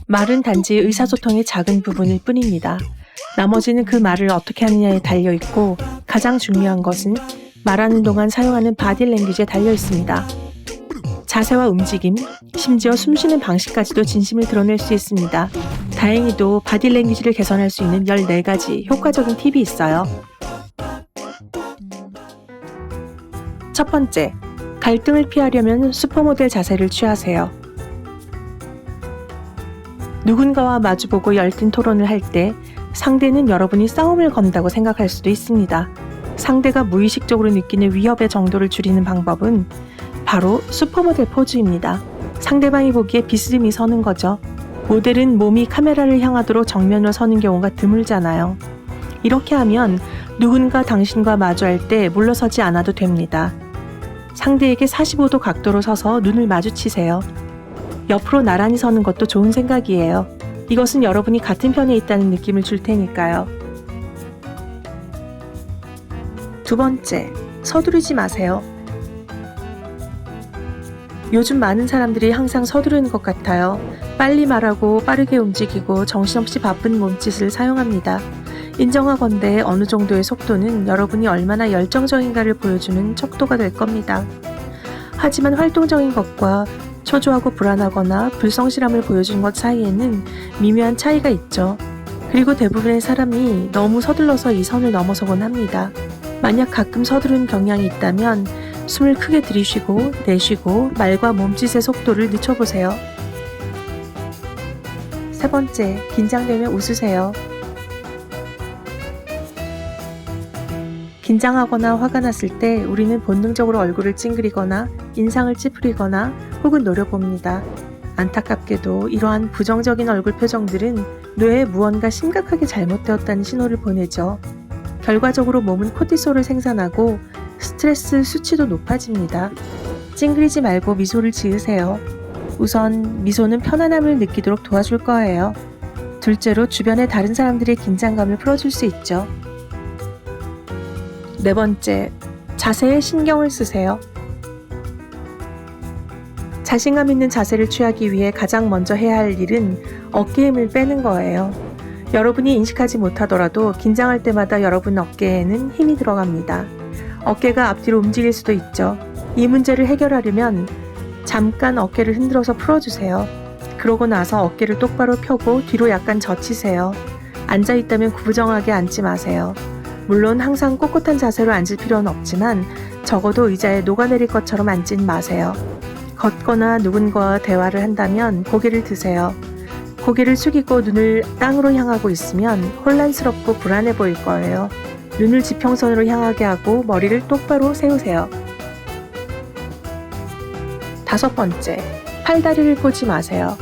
말은 단지 의사소통의 작은 부분일 뿐입니다. 나머지는 그 말을 어떻게 하느냐에 달려 있고 가장 중요한 것은 말하는 동안 사용하는 바디랭귀지에 달려 있습니다. 자세와 움직임, 심지어 숨쉬는 방식까지도 진심을 드러낼 수 있습니다. 다행히도 바디랭귀지를 개선할 수 있는 14가지 효과적인 팁이 있어요. 첫 번째, 갈등을 피하려면 슈퍼모델 자세를 취하세요. 누군가와 마주보고 열띤 토론을 할 때 상대는 여러분이 싸움을 건다고 생각할 수도 있습니다. 상대가 무의식적으로 느끼는 위협의 정도를 줄이는 방법은 바로 슈퍼모델 포즈입니다. 상대방이 보기에 비스듬히 서는 거죠. 모델은 몸이 카메라를 향하도록 정면으로 서는 경우가 드물잖아요. 이렇게 하면 누군가 당신과 마주할 때 물러서지 않아도 됩니다. 상대에게 45도 각도로 서서 눈을 마주치세요. 옆으로 나란히 서는 것도 좋은 생각이에요. 이것은 여러분이 같은 편에 있다는 느낌을 줄 테니까요. 두 번째, 서두르지 마세요. 요즘 많은 사람들이 항상 서두르는 것 같아요. 빨리 말하고 빠르게 움직이고 정신없이 바쁜 몸짓을 사용합니다. 인정하건대 어느 정도의 속도는 여러분이 얼마나 열정적인가를 보여주는 척도가 될 겁니다. 하지만 활동적인 것과 초조하고 불안하거나 불성실함을 보여주는 것 사이에는 미묘한 차이가 있죠. 그리고 대부분의 사람이 너무 서둘러서 이 선을 넘어서곤 합니다. 만약 가끔 서두르는 경향이 있다면 숨을 크게 들이쉬고 내쉬고 말과 몸짓의 속도를 늦춰보세요. 세 번째, 긴장되면 웃으세요. 긴장하거나 화가 났을 때 우리는 본능적으로 얼굴을 찡그리거나 인상을 찌푸리거나 혹은 노려봅니다. 안타깝게도 이러한 부정적인 얼굴 표정들은 뇌에 무언가 심각하게 잘못되었다는 신호를 보내죠. 결과적으로 몸은 코티솔을 생산하고 스트레스 수치도 높아집니다. 찡그리지 말고 미소를 지으세요. 우선 미소는 편안함을 느끼도록 도와줄 거예요. 둘째로 주변의 다른 사람들의 긴장감을 풀어줄 수 있죠. 네 번째, 자세에 신경을 쓰세요. 자신감 있는 자세를 취하기 위해 가장 먼저 해야 할 일은 어깨 힘을 빼는 거예요. 여러분이 인식하지 못하더라도 긴장할 때마다 여러분 어깨에는 힘이 들어갑니다. 어깨가 앞뒤로 움직일 수도 있죠. 이 문제를 해결하려면 잠깐 어깨를 흔들어서 풀어주세요. 그러고 나서 어깨를 똑바로 펴고 뒤로 약간 젖히세요. 앉아있다면 구부정하게 앉지 마세요. 물론 항상 꼿꼿한 자세로 앉을 필요는 없지만 적어도 의자에 녹아내릴 것처럼 앉진 마세요. 걷거나 누군가와 대화를 한다면 고개를 드세요. 고개를 숙이고 눈을 땅으로 향하고 있으면 혼란스럽고 불안해 보일 거예요. 눈을 지평선으로 향하게 하고 머리를 똑바로 세우세요. 다섯 번째, 팔다리를 꼬지 마세요.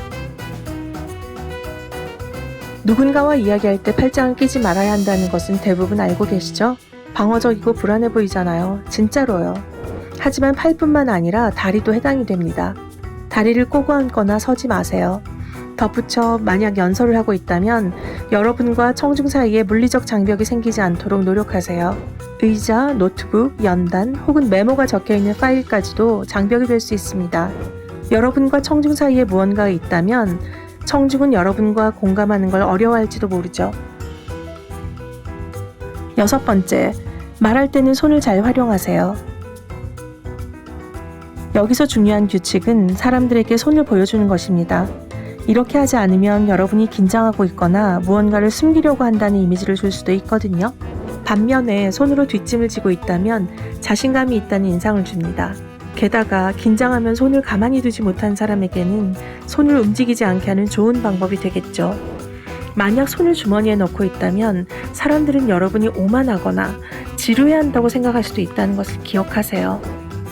누군가와 이야기할 때 팔짱을 끼지 말아야 한다는 것은 대부분 알고 계시죠? 방어적이고 불안해 보이잖아요. 진짜로요. 하지만 팔뿐만 아니라 다리도 해당이 됩니다. 다리를 꼬고 앉거나 서지 마세요. 덧붙여 만약 연설을 하고 있다면 여러분과 청중 사이에 물리적 장벽이 생기지 않도록 노력하세요. 의자, 노트북, 연단 혹은 메모가 적혀있는 파일까지도 장벽이 될 수 있습니다. 여러분과 청중 사이에 무언가가 있다면 청중은 여러분과 공감하는 걸 어려워할지도 모르죠. 여섯 번째, 말할 때는 손을 잘 활용하세요. 여기서 중요한 규칙은 사람들에게 손을 보여주는 것입니다. 이렇게 하지 않으면 여러분이 긴장하고 있거나 무언가를 숨기려고 한다는 이미지를 줄 수도 있거든요. 반면에 손으로 뒷짐을 지고 있다면 자신감이 있다는 인상을 줍니다. 게다가 긴장하면 손을 가만히 두지 못한 사람에게는 손을 움직이지 않게 하는 좋은 방법이 되겠죠. 만약 손을 주머니에 넣고 있다면 사람들은 여러분이 오만하거나 지루해한다고 생각할 수도 있다는 것을 기억하세요.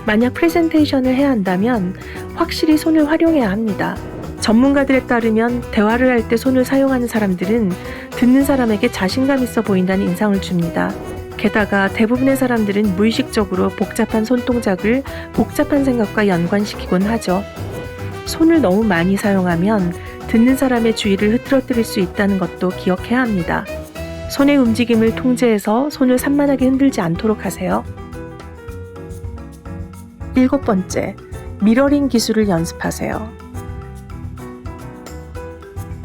만약 프레젠테이션을 해야 한다면 확실히 손을 활용해야 합니다. 전문가들에 따르면 대화를 할 때 손을 사용하는 사람들은 듣는 사람에게 자신감 있어 보인다는 인상을 줍니다. 게다가 대부분의 사람들은 무의식적으로 복잡한 손동작을 복잡한 생각과 연관시키곤 하죠. 손을 너무 많이 사용하면 듣는 사람의 주의를 흐트러뜨릴 수 있다는 것도 기억해야 합니다. 손의 움직임을 통제해서 손을 산만하게 흔들지 않도록 하세요. 일곱 번째, 미러링 기술을 연습하세요.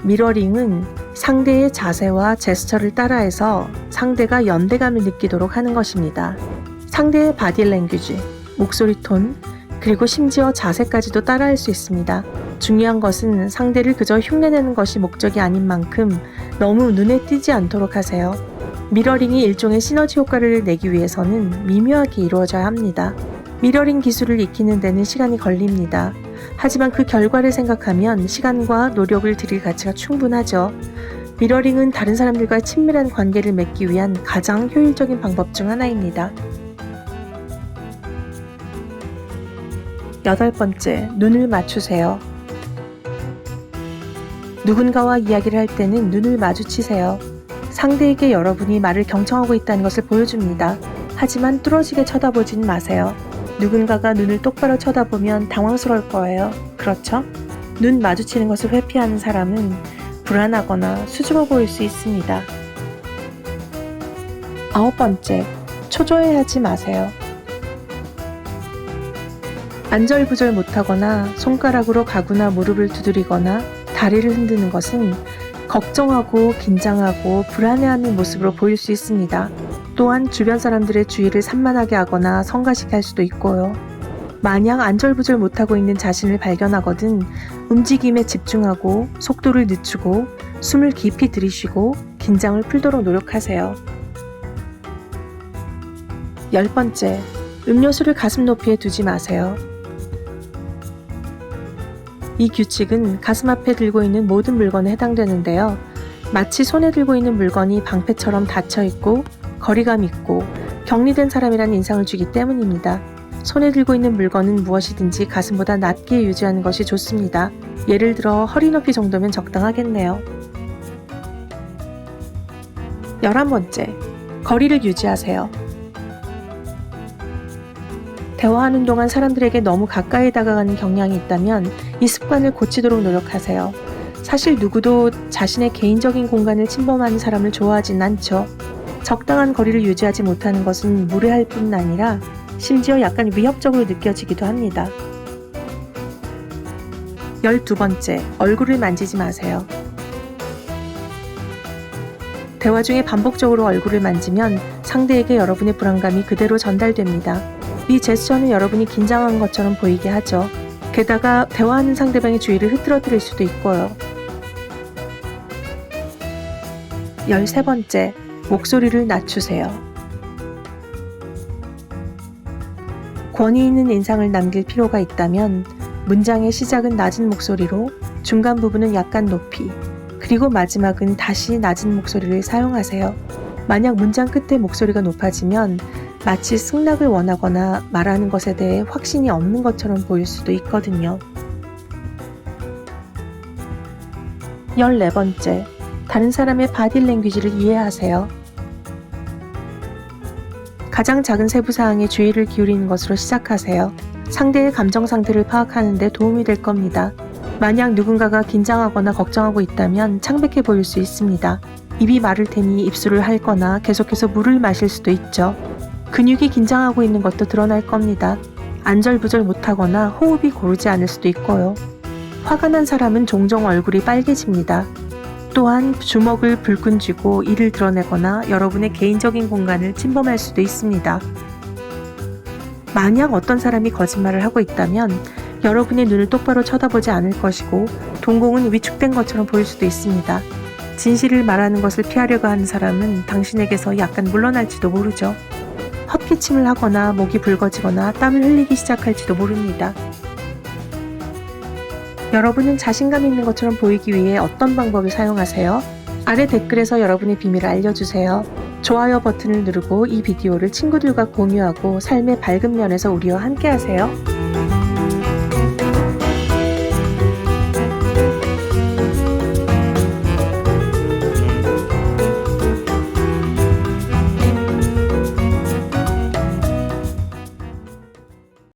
미러링은 상대의 자세와 제스처를 따라해서 상대가 연대감을 느끼도록 하는 것입니다. 상대의 바디랭귀지, 목소리 톤, 그리고 심지어 자세까지도 따라할 수 있습니다. 중요한 것은 상대를 그저 흉내내는 것이 목적이 아닌 만큼 너무 눈에 띄지 않도록 하세요. 미러링이 일종의 시너지 효과를 내기 위해서는 미묘하게 이루어져야 합니다. 미러링 기술을 익히는 데는 시간이 걸립니다. 하지만 그 결과를 생각하면 시간과 노력을 들일 가치가 충분하죠. 미러링은 다른 사람들과 친밀한 관계를 맺기 위한 가장 효율적인 방법 중 하나입니다. 8번째, 눈을 맞추세요. 누군가와 이야기를 할 때는 눈을 마주치세요. 상대에게 여러분이 말을 경청하고 있다는 것을 보여줍니다. 하지만 뚫어지게 쳐다보진 마세요. 누군가가 눈을 똑바로 쳐다보면 당황스러울 거예요. 그렇죠? 눈 마주치는 것을 회피하는 사람은 불안하거나 수줍어 보일 수 있습니다. 9번째, 초조해하지 마세요. 안절부절 못하거나 손가락으로 가구나 무릎을 두드리거나 다리를 흔드는 것은 걱정하고 긴장하고 불안해하는 모습으로 보일 수 있습니다. 또한 주변 사람들의 주의를 산만하게 하거나 성가시게 할 수도 있고요. 만약 안절부절 못하고 있는 자신을 발견하거든 움직임에 집중하고 속도를 늦추고 숨을 깊이 들이쉬고 긴장을 풀도록 노력하세요. 10번째, 음료수를 가슴 높이에 두지 마세요. 이 규칙은 가슴 앞에 들고 있는 모든 물건에 해당되는데요. 마치 손에 들고 있는 물건이 방패처럼 닫혀 있고 거리감 있고 격리된 사람이라는 인상을 주기 때문입니다. 손에 들고 있는 물건은 무엇이든지 가슴보다 낮게 유지하는 것이 좋습니다. 예를 들어 허리 높이 정도면 적당하겠네요. 11번째, 거리를 유지하세요. 대화하는 동안 사람들에게 너무 가까이 다가가는 경향이 있다면 이 습관을 고치도록 노력하세요. 사실 누구도 자신의 개인적인 공간을 침범하는 사람을 좋아하진 않죠. 적당한 거리를 유지하지 못하는 것은 무례할 뿐 아니라 심지어 약간 위협적으로 느껴지기도 합니다. 12번째, 얼굴을 만지지 마세요. 대화 중에 반복적으로 얼굴을 만지면 상대에게 여러분의 불안감이 그대로 전달됩니다. 이 제스처는 여러분이 긴장한 것처럼 보이게 하죠. 게다가 대화하는 상대방의 주의를 흐트러뜨릴 수도 있고요. 13번째, 목소리를 낮추세요. 권위 있는 인상을 남길 필요가 있다면 문장의 시작은 낮은 목소리로, 중간 부분은 약간 높이, 그리고 마지막은 다시 낮은 목소리를 사용하세요. 만약 문장 끝에 목소리가 높아지면 마치 승낙을 원하거나 말하는 것에 대해 확신이 없는 것처럼 보일 수도 있거든요. 14번째, 다른 사람의 바디랭귀지를 이해하세요. 가장 작은 세부사항에 주의를 기울이는 것으로 시작하세요. 상대의 감정 상태를 파악하는 데 도움이 될 겁니다. 만약 누군가가 긴장하거나 걱정하고 있다면 창백해 보일 수 있습니다. 입이 마를 테니 입술을 핥거나 계속해서 물을 마실 수도 있죠. 근육이 긴장하고 있는 것도 드러날 겁니다. 안절부절 못하거나 호흡이 고르지 않을 수도 있고요. 화가 난 사람은 종종 얼굴이 빨개집니다. 또한 주먹을 불끈 쥐고 이를 드러내거나 여러분의 개인적인 공간을 침범할 수도 있습니다. 만약 어떤 사람이 거짓말을 하고 있다면 여러분의 눈을 똑바로 쳐다보지 않을 것이고 동공은 위축된 것처럼 보일 수도 있습니다. 진실을 말하는 것을 피하려고 하는 사람은 당신에게서 약간 물러날지도 모르죠. 헛기침을 하거나 목이 붉어지거나 땀을 흘리기 시작할지도 모릅니다. 여러분은 자신감 있는 것처럼 보이기 위해 어떤 방법을 사용하세요? 아래 댓글에서 여러분의 비밀을 알려주세요. 좋아요 버튼을 누르고 이 비디오를 친구들과 공유하고 삶의 밝은 면에서 우리와 함께 하세요.